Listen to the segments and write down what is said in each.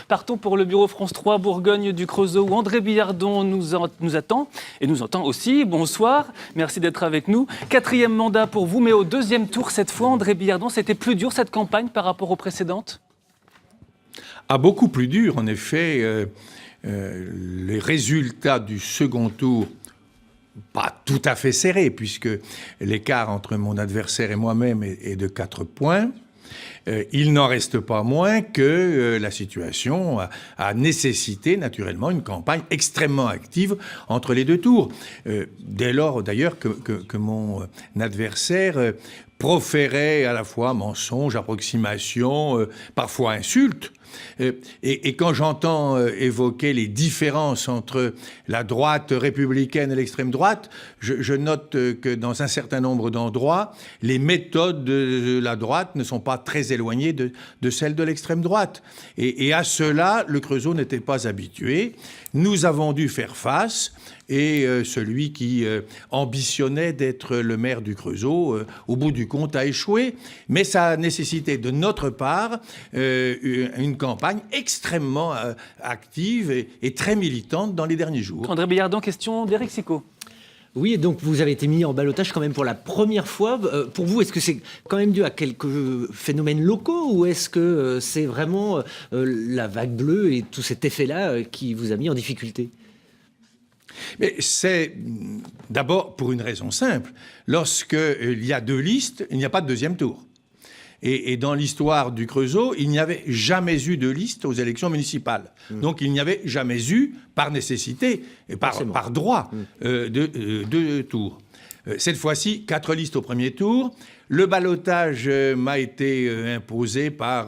Partons pour le bureau France 3, Bourgogne du Creusot, où André Billardon nous attend et nous entend aussi. Bonsoir, merci d'être avec nous. 4e mandat pour vous, mais au 2e tour cette fois, André Billardon, c'était plus dur cette campagne par rapport aux précédentes ? Beaucoup plus dur, en effet. Les résultats du second tour, pas tout à fait serrés, puisque l'écart entre mon adversaire et moi-même est de 4 points. Il n'en reste pas moins que la situation a nécessité naturellement une campagne extrêmement active entre les deux tours. Dès lors, d'ailleurs, que mon adversaire proférait à la fois mensonges, approximations, parfois insultes. Et quand j'entends évoquer les différences entre la droite républicaine et l'extrême droite, je note que dans un certain nombre d'endroits, les méthodes de la droite ne sont pas très éloignées de celles de l'extrême droite. Et à cela, le Creusot n'était pas habitué. Nous avons dû faire face. Et celui qui ambitionnait d'être le maire du Creusot, au bout du compte, a échoué. Mais ça a nécessité de notre part une campagne extrêmement active et très militante dans les derniers jours. André Billardon, question d'Éric Sicot. Oui, et donc vous avez été mis en ballotage quand même pour la première fois. Pour vous, est-ce que c'est quand même dû à quelques phénomènes locaux ou est-ce que c'est vraiment la vague bleue et tout cet effet-là qui vous a mis en difficulté ? Mais c'est d'abord pour une raison simple. Lorsqu'il y a 2 listes, il n'y a pas de deuxième tour. Et dans l'histoire du Creusot, il n'y avait jamais eu de liste aux élections municipales. Donc il n'y avait jamais eu, par nécessité, et par droit, deux tours. Cette fois-ci, 4 listes au premier tour. Le ballotage m'a été imposé par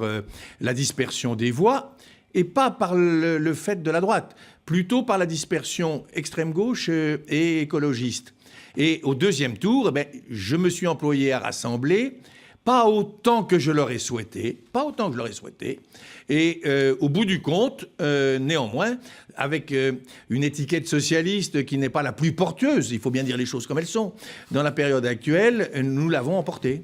la dispersion des voix et pas par le fait de la droite, plutôt par la dispersion extrême-gauche et écologiste. Et au 2e tour, je me suis employé à rassembler, pas autant que je l'aurais souhaité, et au bout du compte, néanmoins, avec une étiquette socialiste qui n'est pas la plus porteuse, il faut bien dire les choses comme elles sont, dans la période actuelle, nous l'avons emporté.